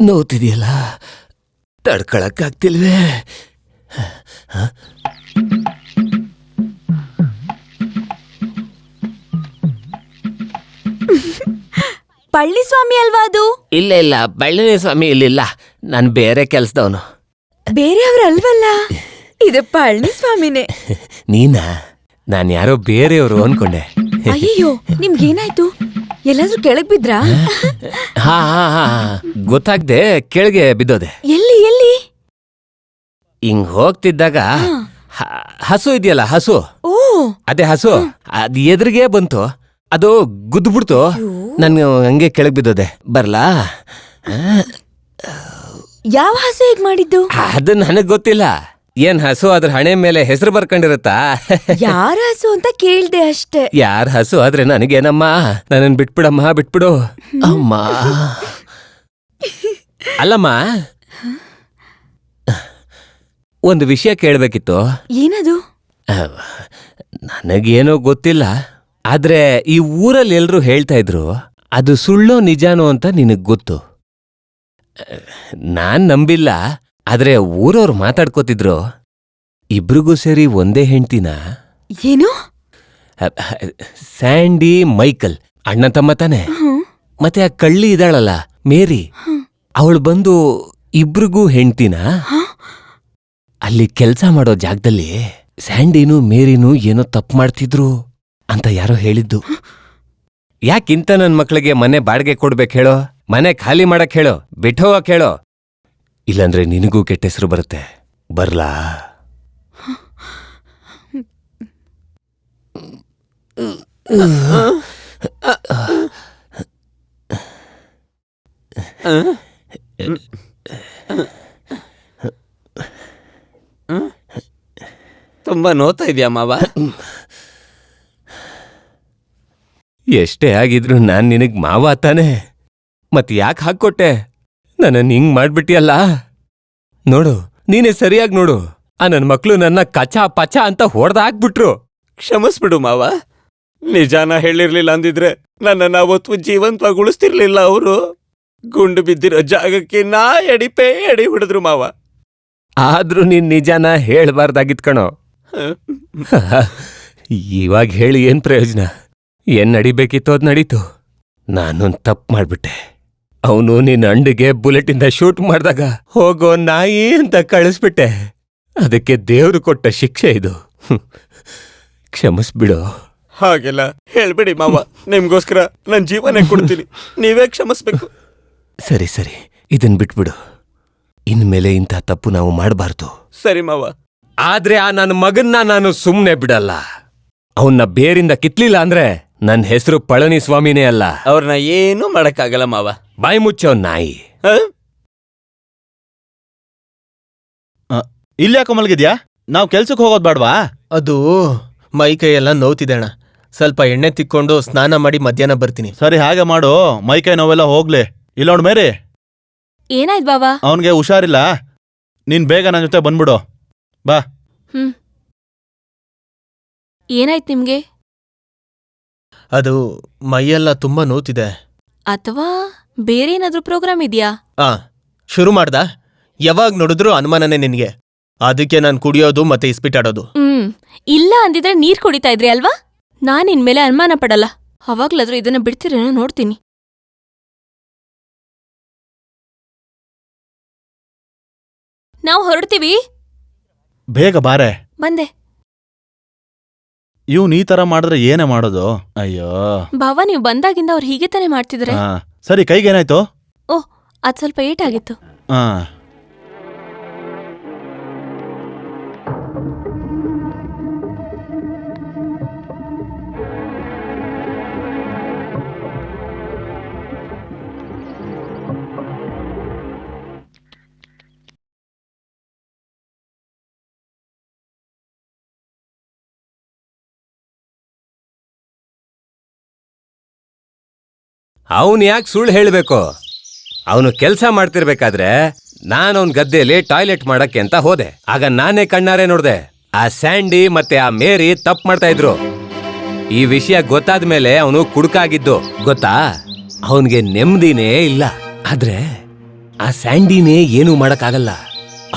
ನೋವ್ತಿದೆಯಲ್ಲ, ತಡ್ಕೊಳಕ್ಕಾಗ್ತಿಲ್ವೇ? ಪಳ್ಳಿ ಸ್ವಾಮಿ ಅಲ್ವಾ ಅದು? ಇಲ್ಲ ಇಲ್ಲ, ಬಳ್ಳಿ ಸ್ವಾಮಿ ಇಲ್ಲಿಲ್ಲ, ನಾನು ಬೇರೆ ಕೆಲ್ಸದವನು. ಬೇರೆಯವ್ರ ಅಲ್ವಲ್ಲ, ಇದು ಪಳ್ಳಿ ಸ್ವಾಮಿನೇ. ನೀನಾ? ನಾನು ಯಾರೋ ಬೇರೆಯವರು ಅನ್ಕೊಂಡೆ. ಅಯ್ಯೋ, ನಿಮ್ಗೇನಾಯ್ತು? ಎಲ್ಲಾದ್ರೂ ಕೆಳಗ್ ಬಿದ್ರಾ? ಹಾ ಹಾ ಹಾ, ಗೊತ್ತಾಗ್ದೆ ಕೆಳಗೆ ಬಿದ್ದೋದೆ. ಎಲ್ಲಿ ಎಲ್ಲಿ? ಹಿಂಗ್ ಹೋಗ್ತಿದ್ದಾಗ ಹಸು ಇದೆಯಲ್ಲ, ಹಸು, ಅದೇ ಹಸು, ಅದ್ ಎದುರಿಗೆ ಬಂತು, ಅದು ಗುದ್ಬಿಡ್ತು, ನಾನು ಹಂಗೆ ಕೆಳಗ್ ಬಿದ್ದೋದೆ. ಬರ್ಲಾ? ಯಾವ ಹಸು ಹೇಗ್ ಮಾಡಿದ್ದು? ಅದು ನನಗ್ ಗೊತ್ತಿಲ್ಲ. ಏನ್ ಹಸು ಅದ್ರ ಹಣೆ ಮೇಲೆ ಹೆಸರು ಬರ್ಕೊಂಡಿರುತ್ತಾ? ಯಾರ ಹಸು ಅಂತ ಕೇಳ್ದೆ ಅಷ್ಟೇ. ಯಾರ ಹಸು ಆದ್ರೆ ನನಗೇನಮ್ಮ, ನನ್ನನ್ ಬಿಟ್ಬಿಡಮ್ಮ, ಬಿಟ್ಬಿಡು ಅಮ್ಮ. ಅಲ್ಲಮ್ಮ, ಒಂದು ವಿಷಯ ಕೇಳ್ಬೇಕಿತ್ತು. ಏನದು? ನನಗೇನೋ ಗೊತ್ತಿಲ್ಲ, ಆದ್ರೆ ಈ ಊರಲ್ಲಿ ಎಲ್ರೂ ಹೇಳ್ತಾ ಇದ್ರು, ಅದು ಸುಳ್ಳೋ ನಿಜಾನೋ ಅಂತ ನಿನಗ್ ಗೊತ್ತು. ನಾನ್ ನಂಬಿಲ್ಲ, ಆದ್ರೆ ಊರವ್ರು ಮಾತಾಡ್ಕೋತಿದ್ರು, ಇಬ್ರಿಗೂ ಸೇರಿ ಒಂದೇ ಹೆಂಡ್ತಿನ. ಏನು? ಸ್ಯಾಂಡಿ ಮೈಕಲ್ ಅಣ್ಣ ತಮ್ಮ ತಾನೆ? ಮತ್ತೆ ಆ ಕಳ್ಳಿ ಇದ್ದಾಳಲ್ಲ ಮೇರಿ, ಅವಳು ಬಂದು ಇಬ್ರಿಗೂ ಹೆಂಡ್ತಿನ. ಅಲ್ಲಿ ಕೆಲ್ಸ ಮಾಡೋ ಜಾಗದಲ್ಲಿ ಸ್ಯಾಂಡಿನೂ ಮೇರಿನೂ ಏನೋ ತಪ್ಪು ಮಾಡ್ತಿದ್ರು ಅಂತ ಯಾರೋ ಹೇಳಿದ್ದು. ಯಾಕಿಂತ ನನ್ ಮಕ್ಳಿಗೆ ಮನೆ ಬಾಡಿಗೆ ಕೊಡ್ಬೇಕು ಹೇಳೋ? ಮನೆ ಖಾಲಿ ಮಾಡಕ್ ಹೇಳೋ, ಬಿಟ್ಟು ಹೋಗಕ್ ಹೇಳೋ, ಇಲ್ಲಾಂದ್ರೆ ನಿನಗೂ ಕೆಟ್ಟ ಹೆಸರು ಬರುತ್ತೆ. ಬರ್ಲಾ? ತುಂಬಾ ನೋತಾ ಇದೆಯಾ ಮಾವ? ಎಷ್ಟೇ ಆಗಿದ್ರು ನಾನ್ ನಿನಗ್ ಮಾವ ತಾನೆ, ಮತ್ ಯಾಕೆ ಹಾಕ್ಕೊಟ್ಟೆ? ನನ್ನನ್ನು ಹಿಂಗ್ ಮಾಡ್ಬಿಟ್ಟಿಯಲ್ಲ. ನೋಡು, ನೀನೇ ಸರಿಯಾಗಿ ನೋಡು, ಆ ನನ್ ಮಕ್ಳು ನನ್ನ ಕಚ ಪಚ ಅಂತ ಹೊಡೆದಾಕ್ಬಿಟ್ರು. ಕ್ಷಮಿಸ್ಬಿಡು ಮಾವ, ನಿಜಾನ ಹೇಳಿರ್ಲಿಲ್ಲ ಅಂದಿದ್ರೆ ನನ್ನನ್ನ ಅವತ್ತು ಜೀವಂತವಾಗಿ ಉಳಿಸ್ತಿರ್ಲಿಲ್ಲ ಅವರು. ಗುಂಡು ಬಿದ್ದಿರೋ ಜಾಗಕ್ಕೆ ನಾ ಎಡಿ ಹೊಡೆದ್ರು ಮಾವ. ಆದ್ರೂ ನೀನ್ ನಿಜಾನ ಹೇಳ್ಬಾರ್ದಾಗಿತ್ ಕಣೋ. ಇವಾಗ ಹೇಳಿ ಏನ್ ಪ್ರಯೋಜನ? ಏನ್ ನಡಿಬೇಕಿತ್ತು ಅದ್ ನಡೀತು. ನಾನೊಂದ್ ತಪ್ಪು ಮಾಡ್ಬಿಟ್ಟೆ. ಅವನು ನಿನ್ನ ಅಂಡಿಗೆ ಬುಲೆಟಿಂದ ಶೂಟ್ ಮಾಡಿದಾಗ ಹೋಗೋ ನಾಯಿ ಅಂತ ಕಳಿಸ್ಬಿಟ್ಟೆ. ಅದಕ್ಕೆ ದೇವ್ರು ಕೊಟ್ಟ ಶಿಕ್ಷೆ ಇದು. ಕ್ಷಮಿಸ್ಬಿಡು. ಹಾಗೆಲ್ಲ ಹೇಳ್ಬೇಡಿ ಮಾವ, ನಿಮ್ಗೋಸ್ಕರ ನನ್ ಜೀವನ ಕೊಡ್ತೀನಿ, ನೀವೇ ಕ್ಷಮಿಸ್ಬೇಕು. ಸರಿ ಸರಿ, ಇದನ್ ಬಿಟ್ಬಿಡು. ಇನ್ಮೇಲೆ ಇಂಥ ತಪ್ಪು ನಾವು ಮಾಡಬಾರ್ದು. ಸರಿ ಮಾವ. ಆದ್ರೆ ಆ ನನ್ನ ಮಗನ್ನ ನಾನು ಸುಮ್ನೆ ಬಿಡಲ್ಲ. ಅವನ್ನ ಬೇರಿಂದ ಕಿತ್ಲಿಲ್ಲ ಅಂದ್ರೆ ನನ್ನ ಹೆಸರು ಪಳನಿ ಸ್ವಾಮಿನೇ ಅಲ್ಲ. ಅವ್ರನ್ನ ಏನೂ ಮಾಡಕ್ಕಾಗಲ್ಲ ಮಾವ. ಬಾಯಿ ಮುಚ್ಚೋ ನಾಯಿ. ಇಲ್ಯಾಕೋ ಮಲ್ಗಿದ್ಯಾ? ನಾವ್ ಕೆಲ್ಸಕ್ಕೆ ಹೋಗೋದ್ ಬೇಡ್ವಾ? ಅದು ಮೈ ಕೈಯೆಲ್ಲ ನೋವ್ತಿದೆ ಅಣ್ಣ, ಸ್ವಲ್ಪ ಎಣ್ಣೆ ತಿಕ್ಕೊಂಡು ಸ್ನಾನ ಮಾಡಿ ಮಧ್ಯಾಹ್ನ ಬರ್ತೀನಿ. ಸರಿ, ಹಾಗೆ ಮಾಡು. ಮೈಕೈ ನೋವೆಲ್ಲ ಹೋಗ್ಲಿ. ಇಲ್ಲ ನೋಡ್ ಮೇರಿ, ಏನಾಯ್ತು ಬಾಬಾ? ಅವನ್ಗೆ ಹುಷಾರಿಲ್ಲ, ನೀನ್ ಬೇಗ ನನ್ನ ಜೊತೆ ಬಂದ್ಬಿಡು ಬಾ. ಏನಾಯ್ತು ನಿಮ್ಗೆ? ಅದು ಮೈಯೆಲ್ಲ ತುಂಬಾ ನೋವ್ತಿದೆ. ಅಥವಾ ಬೇರೆ ಏನಾದ್ರೂ ಪ್ರೋಗ್ರಾಮ್ ಇದೆಯಾ? ಶುರು ಮಾಡ್ದ? ಯಾವಾಗ ನೋಡಿದ್ರು ಅನುಮಾನನೇ ನಿನ್ಗೆ. ಅದಕ್ಕೆ ನಾನು ಕುಡಿಯೋದು ಮತ್ತೆ ಇಸ್ಪಿಟಾಡೋದು. ಇಲ್ಲ ಅಂದಿದ್ರೆ ನೀರ್ ಕುಡಿತಾ ಇದ್ರಿ ಅಲ್ವಾ? ನಾನ್ ಇನ್ಮೇಲೆ ಅನುಮಾನ ಪಡಲ್ಲ. ಅವಾಗ್ಲಾದ್ರೂ ಇದನ್ನ ಬಿಡ್ತಿರೇನೋ ನೋಡ್ತೀನಿ. ನಾವು ಹೊರಡ್ತೀವಿ. ಬೇಗ ಬಾರೆ. ಬಂದೆ. ಇವ್ನು ಈ ತರ ಮಾಡಿದ್ರೆ ಏನೇ ಮಾಡೋದು? ಅಯ್ಯೋ ಬಾವಾ, ನೀವು ಬಂದಾಗಿಂದ ಅವ್ರು ಹೀಗೆ ತಾನೆ ಮಾಡ್ತಿದ್ರೆ. ಸರಿ, ಕೈಗೇನಾಯ್ತು? ಓಹ್, ಅದ್ ಸ್ವಲ್ಪ ಏಟಾಗಿತ್ತು. ಅವನು ಯಾಕೆ ಸುಳ್ಳು ಹೇಳಬೇಕು? ಅವನು ಕೆಲಸ ಮಾಡ್ತಿರ್ಬೇಕಾದ್ರೆ ನಾನವನ್ ಗದ್ದೆಯಲ್ಲಿ ಟಾಯ್ಲೆಟ್ ಮಾಡಕ್ಕೆ ಅಂತ ಹೋದೆ. ಆಗ ನಾನೇ ಕಣ್ಣಾರೆ ನೋಡ್ದೆ ಆ ಸ್ಯಾಂಡಿ ಮತ್ತೆ ಆ ಮೇರಿ ತಪ್ಪು ಮಾಡ್ತಾ ಇದ್ರು. ಈ ವಿಷಯ ಗೊತ್ತಾದ ಮೇಲೆ ಅವನು ಕುಡುಕಾಗಿದ್ದು ಗೊತ್ತಾ. ಅವನ್ಗೆ ನೆಮ್ಮದಿನೇ ಇಲ್ಲ. ಆದ್ರೆ ಆ ಸ್ಯಾಂಡಿನೇ ಏನೂ ಮಾಡಕ್ಕಾಗಲ್ಲ.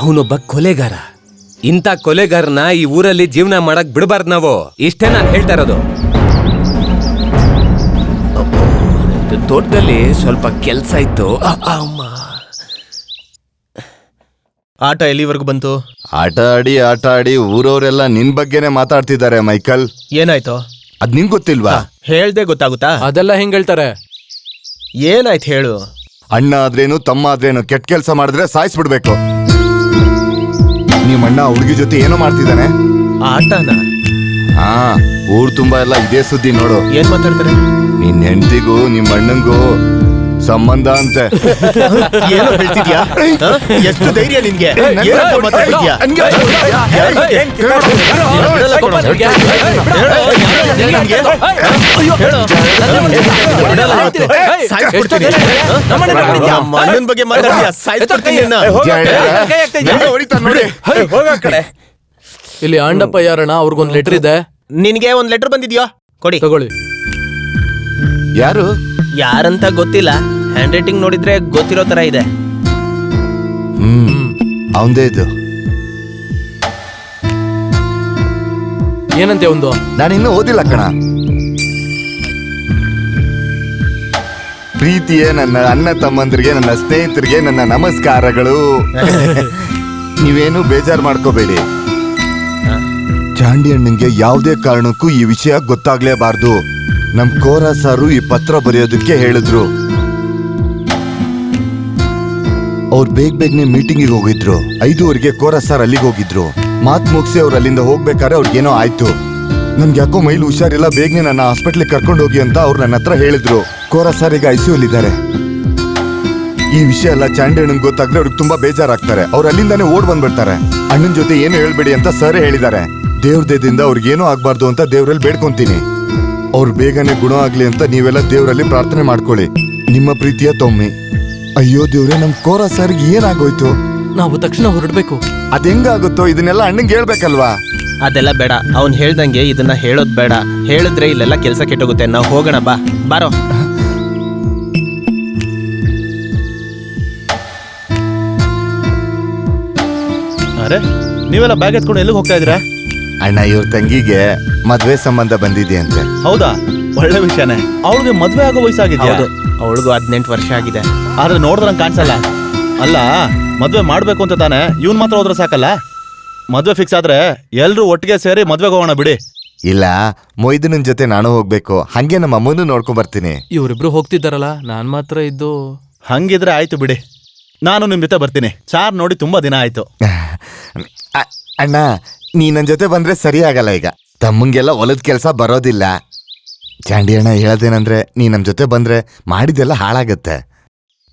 ಅವನೊಬ್ಬ ಕೊಲೆಗಾರ. ಇಂಥ ಕೊಲೆಗಾರನ ಈ ಊರಲ್ಲಿ ಜೀವನ ಮಾಡಕ್ ಬಿಡಬಾರ್ದು ನಾವು. ಇಷ್ಟೇ ನಾನು ಹೇಳ್ತಾ ಇರೋದು. ತೋಟದಲ್ಲಿ ಸ್ವಲ್ಪ ಕೆಲ್ಸ ಇತ್ತು. ಆಟ ಎಲ್ಲಿವರೆಗೂ ಬಂತು? ಆಟ ಆಡಿ ಊರವರೆಲ್ಲ ನಿನ್ ಬಗ್ಗೆನೆ ಮಾತಾಡ್ತಿದ್ದಾರೆ ಮೈಕಲ್. ಏನಾಯ್ತು? ಅದ್ ನಿಂಗ್ ಗೊತ್ತಿಲ್ವಾ? ಹೇಳ್ದೆ ಗೊತ್ತಾಗುತ್ತಾ? ಅದೆಲ್ಲ ಹೆಂಗ್ ಹೇಳ್ತಾರೆ? ಏನಾಯ್ತು ಹೇಳು. ಅಣ್ಣ ಆದ್ರೇನು ತಮ್ಮ ಆದ್ರೇನು ಕೆಟ್ಟ ಕೆಲ್ಸ ಮಾಡಿದ್ರೆ ಸಾಯಿಸ್ಬಿಡ್ಬೇಕು. ನಿಮ್ ಅಣ್ಣ ಹುಡುಗಿ ಜೊತೆ ಏನೋ ಮಾಡ್ತಿದ್ದಾನೆ. ಆಟನ? ಹಾ, ಊರ್ ತುಂಬಾ ಎಲ್ಲ ಇದೇ ಸುದ್ದಿ ನೋಡು. ಏನ್ ಮಾತಾಡ್ತಾರೆ? ನಿನ್ ಹೆಂಡತಿಗೂ ನಿಮ್ ಅಣ್ಣಂಗೂ ಸಂಬಂಧ ಅಂತೆ. ಏನೋ ಹೇಳ್ತಿದ್ಯಾ? ಎಷ್ಟು ಧೈರ್ಯ ನಿನ್ಗೆ? ಏನಂತ ಮಾತಾಡ್ತಿದ್ಯಾ? ನಮ್ಮ ಅಣ್ಣನ ಬಗ್ಗೆ ಮಾತಾಡ್ತೀಯಾ? ಸಾಯಿಸ್ಬಿಡ್ತೀನಿ ನಿನ್ನ. ನೋಡಿ ಇಲ್ಲಿ ಆಂಡಪ್ಪ ಯಾರಣ್ಣ? ಅವ್ರಿಗೊಂದ್ ಲೆಟರ್ ಇದೆ. ನಿನ್ಗೆ ಒಂದ್ ಲೆಟರ್ ಬಂದಿದ್ಯೋ? ಕೊಡಿ. ತಗೊಳ್ಳಿ. ಯಾರು? ಯಾರಂತ ಗೊತ್ತಿಲ್ಲ. ಹ್ಯಾಂಡ್ ರೈಟಿಂಗ್ ನೋಡಿದ್ರೆ ಗೊತ್ತಿರೋ ತರ ಇದೆ. ಅವಂದೇ ಇದು. ಏನಂತೆ ಒಂದು? ನಾನಿನ್ನೂ ಓದಿಲ್ಲ ಕಣ. ಪ್ರೀತಿಯೇ ನನ್ನ ಅಣ್ಣ ತಮ್ಮಂದ್ರಿಗೆ, ನನ್ನ ಸ್ನೇಹಿತರಿಗೆ ನನ್ನ ನಮಸ್ಕಾರಗಳು. ನೀವೇನು ಬೇಜಾರು ಮಾಡ್ಕೋಬೇಡಿ. ಚಾಂಡಿ ಅಣ್ಣಂಗೆ ಯಾವುದೇ ಕಾರಣಕ್ಕೂ ಈ ವಿಷಯ ಗೊತ್ತಾಗ್ಲೇಬಾರ್ದು. ನಮ್ ಕೋರ ಸಾರು ಈ ಪತ್ರ ಬರೆಯೋದಕ್ಕೆ ಹೇಳಿದ್ರು. ಅವ್ರು ಬೇಗನೆ ಮೀಟಿಂಗಿಗೆ ಹೋಗಿದ್ರು. 5:15ಗೆ ಕೋರ ಸಾರ್ ಅಲ್ಲಿಗೆ ಹೋಗಿದ್ರು. ಮಾತ್ ಮುಗಿಸಿ ಅವ್ರು ಅಲ್ಲಿಂದ ಹೋಗ್ಬೇಕಾದ್ರೆ ಅವ್ರಿಗೇನೋ ಆಯ್ತು. ನನ್ಗೆ ಯಾಕೋ ಮೈಲು ಹುಷಾರಿಲ್ಲ, ಬೇಗನೆ ನನ್ನ ಹಾಸ್ಪಿಟ್ಲಿಗೆ ಕರ್ಕೊಂಡು ಹೋಗಿ ಅಂತ ಅವ್ರು ನನ್ನ ಹತ್ರ ಹೇಳಿದ್ರು. ಕೋರ ಸಾರ್ ಈಗ ICU-ಲಿದ್ದಾರೆ. ಈ ವಿಷಯ ಎಲ್ಲ ಚಾಂಡಿ ಅಣ್ಣಂಗೆ ಗೊತ್ತಾಗ್ರೆ ಅವ್ರಿಗೆ ತುಂಬಾ ಬೇಜಾರಾಗ್ತಾರೆ. ಅವ್ರು ಅಲ್ಲಿಂದಾನೇ ಓಡ್ ಬಂದ್ಬಿಡ್ತಾರೆ. ಅಣ್ಣನ ಜೊತೆ ಏನು ಹೇಳ್ಬೇಡಿ ಅಂತ ಸರ್ ಹೇಳಿದ್ದಾರೆ. ದೇವ್ರ ದಯದಿಂದ ಅವ್ರಿಗೇನೂ ಆಗ್ಬಾರ್ದು ಅಂತ ದೇವ್ರಲ್ಲಿ ಬೇಡ್ಕೊಂತೀನಿ. ಅವ್ರು ಬೇಗನೆ ಗುಣ ಆಗ್ಲಿ ಅಂತ ನೀವೆಲ್ಲ ದೇವರಲ್ಲಿ ಪ್ರಾರ್ಥನೆ ಮಾಡ್ಕೊಳ್ಳಿ. ನಿಮ್ಮ ಪ್ರೀತಿಯ ತೊಮ್ಮಿ. ಅಯ್ಯೋ ದೇವ್ರೆ, ನಮ್ ಕೋರ ಸರ್ಗೆ ಏನಾಗೋಯ್ತು? ನಾವು ತಕ್ಷಣ ಹೊರಡ್ಬೇಕು. ಅದ್ ಹೆಂಗಾಗುತ್ತೋ? ಇದನ್ನೆಲ್ಲ ಅಣ್ಣಂಗೆ ಹೇಳ್ಬೇಕಲ್ವಾ? ಅದೆಲ್ಲ ಬೇಡ. ಅವ್ನ್ ಹೇಳ್ದಂಗೆ ಇದನ್ನ ಹೇಳೋದ್ ಬೇಡ. ಹೇಳಿದ್ರೆ ಇಲ್ಲೆಲ್ಲ ಕೆಲಸ ಕೆಟ್ಟೋಗುತ್ತೆ. ನಾವು ಹೋಗೋಣ. ಬಾರೋ. ಅರೆ, ನೀವೆಲ್ಲ ಬ್ಯಾಗ್ ಎತ್ಕೊಂಡು ಎಲ್ಲಿಗೆ ಹೋಗ್ತಾ ಇದ್ದೀರಾ? ಅಣ್ಣ, ಇವ್ರ ತಂಗಿಗೆ ಮದ್ವೆ ಸಂಬಂಧ ಬಂದಿದೆ ಅಂತೆ. ಹೌದಾ? ಒಳ್ಳೆ ವಿಷಯನೇ. ಅವಳಿಗೆ ಮದ್ವೆ ಆಗೋ ವಯಸ್ಸಾಗಿದ್ಯಾ? ಹೌದು, ಅವಳಿಗೂ 18 ವರ್ಷ ಆಗಿದೆ. ಆದ್ರೆ ನೋಡಿದ್ರಂಗೆ ಕಾಣಿಸಲ್ಲ. ಅಲ್ಲ, ಮದ್ವೆ ಮಾಡ್ಬೇಕು ಅಂತ ತಾನೆ ಇವ್ನ್ ಮಾತ್ರ ಹೋದ್ರೆ ಸಾಕಲ್ಲ? ಮದ್ವೆ ಫಿಕ್ಸ್ ಆದ್ರೆ ಎಲ್ರು ಒಟ್ಟಿಗೆ ಸೇರಿ ಮದ್ವೆಗೆ ಹೋಗೋಣ ಬಿಡಿ. ಇಲ್ಲ, ಮೊಯ್ದನನ್ ಜೊತೆ ನಾನು ಹೋಗ್ಬೇಕು. ಹಂಗೆ ನಮ್ಮ ಅಮ್ಮನೂ ನೋಡ್ಕೊಂಡ್ ಬರ್ತೀನಿ. ಇವ್ರಿಬ್ರು ಹೋಗ್ತಿದ್ದಾರಲ್ಲ, ನಾನ್ ಮಾತ್ರ ಇದ್ದು. ಹಂಗಿದ್ರೆ ಆಯ್ತು ಬಿಡಿ. ನಾನು ನಿಮ್ ಜೊತೆ ಬರ್ತೀನಿ. ಸಾರ್ ನೋಡಿ ತುಂಬಾ ದಿನ ಆಯ್ತು. ಅಣ್ಣ, ನೀ ನನ್ ಜೊತೆ ಬಂದ್ರೆ ಸರಿ ಆಗಲ್ಲ. ಈಗ ತಮ್ಮಂಗೆಲ್ಲ ಹೊಲದ ಕೆಲ್ಸ ಬರೋದಿಲ್ಲ. ಚಾಂಡಿ ಅಣ್ಣ ಹೇಳದೇನಂದ್ರೆ, ನೀ ನಮ್ ಜೊತೆ ಬಂದ್ರೆ ಮಾಡಿದೆಲ್ಲ ಹಾಳಾಗತ್ತೆ.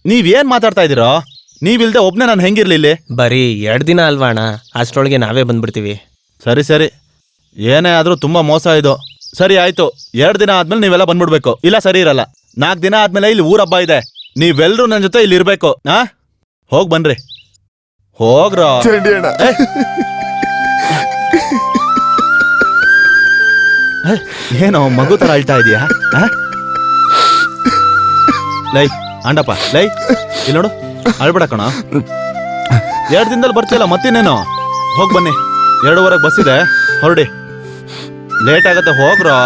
ನೀವೇನ್ ಮಾತಾಡ್ತಾ ಇದೀರೋ? ನೀವಿಲ್ದೆ ಒಬ್ನೇ ನಾನು ಹೆಂಗಿರ್ಲಿಲ್ಲಿ? ಬರೀ 2 ದಿನ ಅಲ್ವಾ ಅಣ್ಣ? ಅಷ್ಟರೊಳಗೆ ನಾವೇ ಬಂದ್ಬಿಡ್ತೀವಿ. ಸರಿ, ಏನೇ ಆದ್ರೂ ತುಂಬಾ ಮೋಸ ಇದು. ಸರಿ ಆಯ್ತು, 2 ದಿನ ಆದ್ಮೇಲೆ ನೀವೆಲ್ಲ ಬಂದ್ಬಿಡ್ಬೇಕು. ಇಲ್ಲ ಸರಿ ಇರಲ್ಲ. 4 ದಿನ ಆದ್ಮೇಲೆ ಇಲ್ಲಿ ಊರ ಹಬ್ಬ ಇದೆ. ನೀವೆಲ್ರೂ ನನ್ನ ಜೊತೆ ಇಲ್ಲಿ ಇರ್ಬೇಕು. ಹೋಗ್ ಬನ್ರಿ. ಹೋಗ್ರೋ. ಚಾಂಡಿ ಅಣ್ಣ, ಏನೋ ಮಗು ತರ ಅಳ್ತಾ ಇದೀಯಾ? ಲೈ ಆಂಡಪ್ಪ, ಲೈ ಇಲ್ಲಿ ನೋಡು, ಅಳ್ಬೇಡ ಕಣ. 2 ದಿನದಲ್ಲಿ ಬರ್ತಿಯಲ್ಲ, ಮತ್ತಿನ್ನೇನು? ಹೋಗ್ ಬನ್ನಿ. 2:15 ಬಸ್ ಇದೆ, ಹೊರಡಿ. ಲೇಟ್ ಆಗತ್ತೆ, ಹೋಗ್ರೋ.